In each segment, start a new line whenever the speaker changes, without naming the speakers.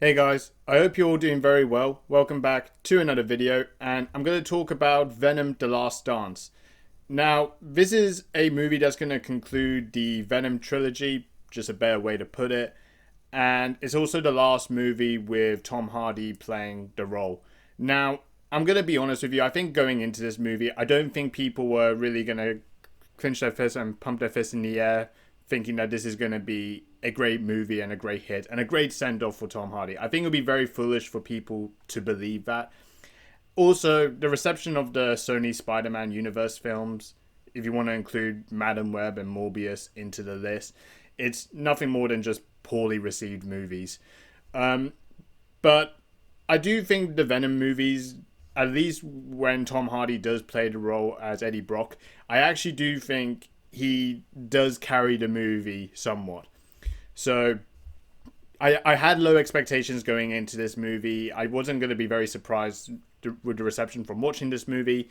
Hey guys, I hope you're all doing very well. Welcome back to another video, and I'm going to talk about Venom: The Last Dance. Now, this is a movie that's going to conclude the Venom trilogy, just a better way to put it, and it's also the last movie with Tom Hardy playing the role. Now, I'm going to be honest with you, I think going into this movie, I don't think people were really going to clench their fists and pump their fists in the air thinking that this is going to be a great movie and a great hit and a great send off for Tom Hardy. I think it would be very foolish for people to believe that. Also, the reception of the Sony Spider Man universe films, if you want to include Madam Web and Morbius into the list, it's nothing more than just poorly received movies. Um, but I do think the Venom movies, at least when Tom Hardy does play the role as Eddie Brock, I actually do think he does carry the movie somewhat. So I had low expectations going into this movie. I wasn't going to be very surprised with the reception from watching this movie.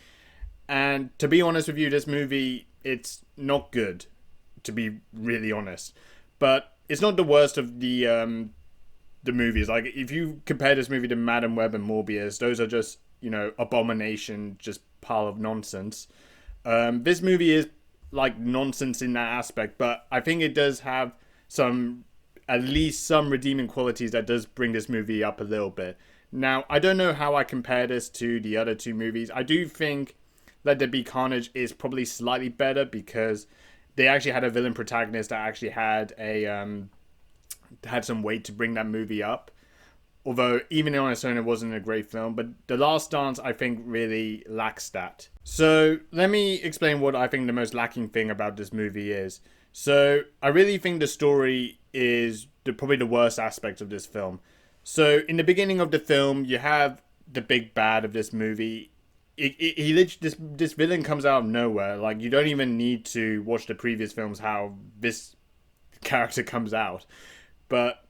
And to be honest with you, this movie, it's not good, to be really honest. But it's not the worst of the movies. Like, if you compare this movie to Madam Web and Morbius, those are just, abomination, just pile of nonsense. This movie is like nonsense in that aspect, but I think it does have some, at least some redeeming qualities that does bring this movie up a little bit. Now, I don't know how I compare this to the other two movies. I do think Let There Be Carnage is probably slightly better because they actually had a villain protagonist that actually had some weight to bring that movie up. Although, even on its own, it wasn't a great film. But The Last Dance, I think, really lacks that. So, let me explain what I think the most lacking thing about this movie is. So, I really think the story is probably the worst aspect of this film. So, in the beginning of the film, you have the big bad of this movie. He literally, this villain comes out of nowhere. Like, you don't even need to watch the previous films how this character comes out. But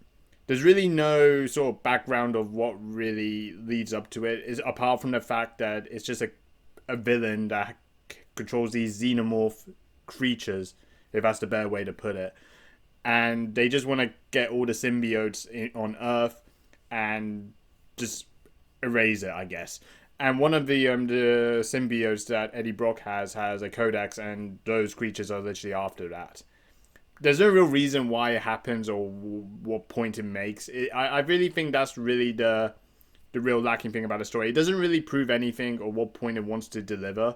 there's really no sort of background of what really leads up to it, is apart from the fact that it's just a villain that controls these xenomorph creatures, if that's the better way to put it. And they just want to get all the symbiotes on Earth and just erase it, I guess. And one of the symbiotes that Eddie Brock has a codex, and those creatures are literally after that. There's no real reason why it happens or what point it makes. I really think that's really the real lacking thing about the story. It doesn't really prove anything or what point it wants to deliver.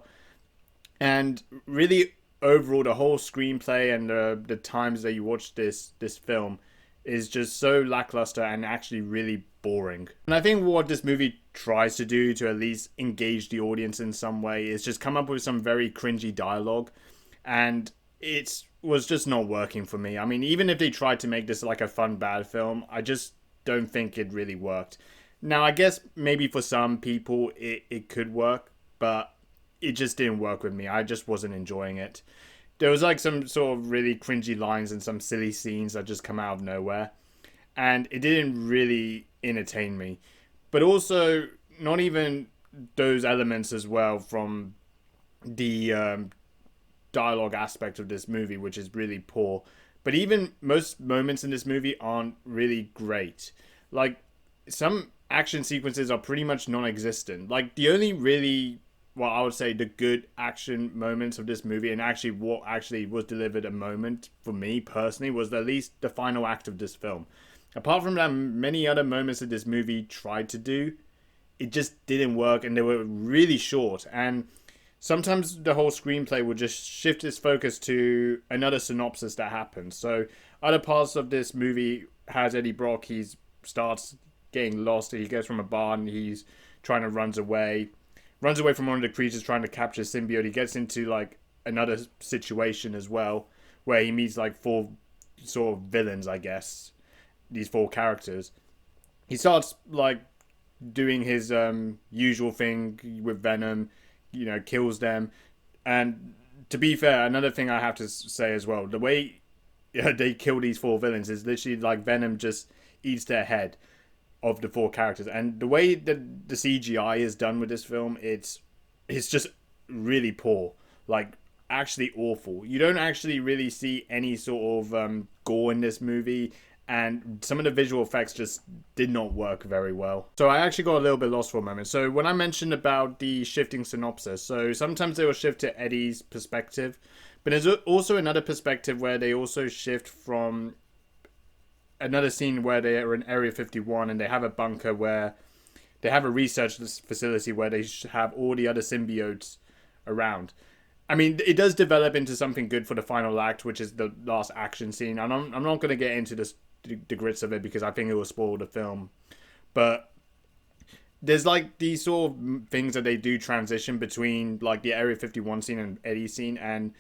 And really, overall, the whole screenplay and the times that you watch this film is just so lackluster and actually really boring. And I think what this movie tries to do to at least engage the audience in some way is just come up with some very cringy dialogue. And it was just not working for me. I mean, even if they tried to make this like a fun bad film, I just don't think it really worked. Now, I guess maybe for some people it could work, but it just didn't work with me. I just wasn't enjoying it. There was like some sort of really cringy lines and some silly scenes that just come out of nowhere, and it didn't really entertain me. But also, not even those elements as well from the dialogue aspect of this movie, which is really poor. But even most moments in this movie aren't really great. Like, some action sequences are pretty much non-existent. Like, the only really, well, I would say the good action moments of this movie, and actually what actually was delivered a moment for me personally, was at least the final act of this film. Apart from that, many other moments that this movie tried to do, it just didn't work, and they were really short. And sometimes the whole screenplay would just shift its focus to another synopsis that happens. So other parts of this movie has Eddie Brock. He starts getting lost. He goes from a bar and he's trying to runs away from one of the creatures trying to capture a symbiote. He gets into like another situation as well, where he meets like four sort of villains, I guess. These four characters. He starts like doing his usual thing with Venom, kills them. And to be fair, another thing I have to say as well, the way they kill these four villains is literally like Venom just eats their head of the four characters. And the way that the CGI is done with this film, it's just really poor. Like, actually awful. You don't actually really see any sort of gore in this movie. and some of the visual effects just did not work very well. So I actually got a little bit lost for a moment. So when I mentioned about the shifting synopsis, so sometimes they will shift to Eddie's perspective, but there's also another perspective where they also shift from another scene where they are in Area 51 and they have a bunker where they have a research facility where they have all the other symbiotes around. I mean, it does develop into something good for the final act, which is the last action scene. And I'm not going to get into the grits of it because I think it will spoil the film. But there's like these sort of things that they do transition between like the Area 51 scene and Eddie's scene, and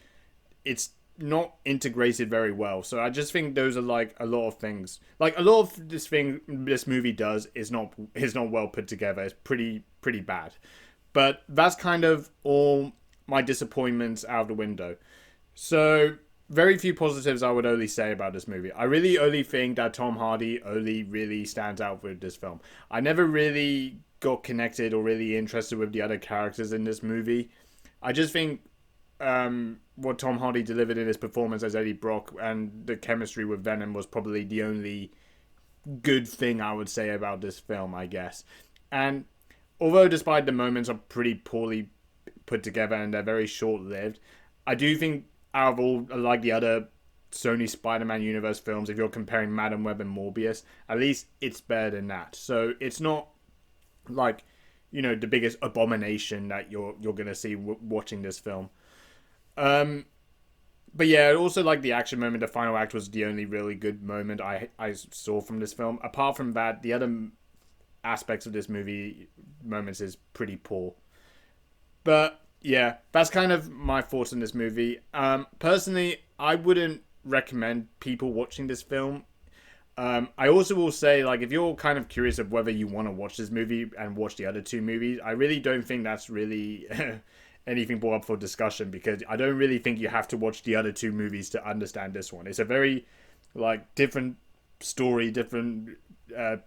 it's not integrated very well. So I just think those are like a lot of things. Like a lot of this movie does is not well put together. It's pretty bad. But that's kind of all my disappointments out of the window. So very few positives I would only say about this movie. I really only think that Tom Hardy only really stands out with this film. I never really got connected or really interested with the other characters in this movie. I just think what Tom Hardy delivered in his performance as Eddie Brock and the chemistry with Venom was probably the only good thing I would say about this film, I guess. And although despite the moments are pretty poorly put together and they're very short-lived, I do think out of all, like the other Sony Spider-Man universe films, if you're comparing Madam Web and Morbius, at least it's better than that. So it's not like, you know, the biggest abomination that you're gonna see watching this film. But yeah, also like the action moment, the final act was the only really good moment I saw from this film. Apart from that, the other aspects of this movie moments is pretty poor. But yeah, that's kind of my thoughts on this movie. Personally, I wouldn't recommend people watching this film. I also will say, like, if you're kind of curious of whether you want to watch this movie and watch the other two movies, I really don't think that's really anything brought up for discussion, because I don't really think you have to watch the other two movies to understand this one. It's a very, like, different story, different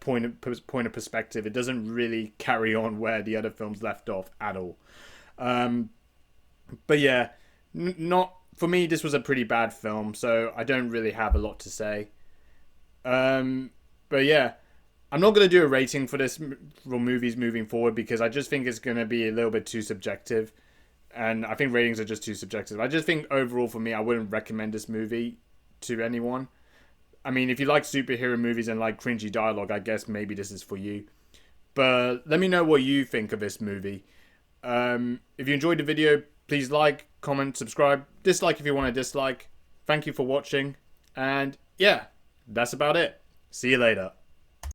point of perspective. It doesn't really carry on where the other films left off at all. But yeah, not for me. This was a pretty bad film, so I don't really have a lot to say. But yeah, I'm not going to do a rating for this for movies moving forward because I just think it's going to be a little bit too subjective, and I think ratings are just too subjective. I just think overall for me, I wouldn't recommend this movie to anyone. I mean, if you like superhero movies and like cringy dialogue, I guess maybe this is for you. But let me know what you think of this movie. If you enjoyed the video, please like, comment, subscribe, dislike if you want to dislike. Thank you for watching, and yeah, that's about it. See you later.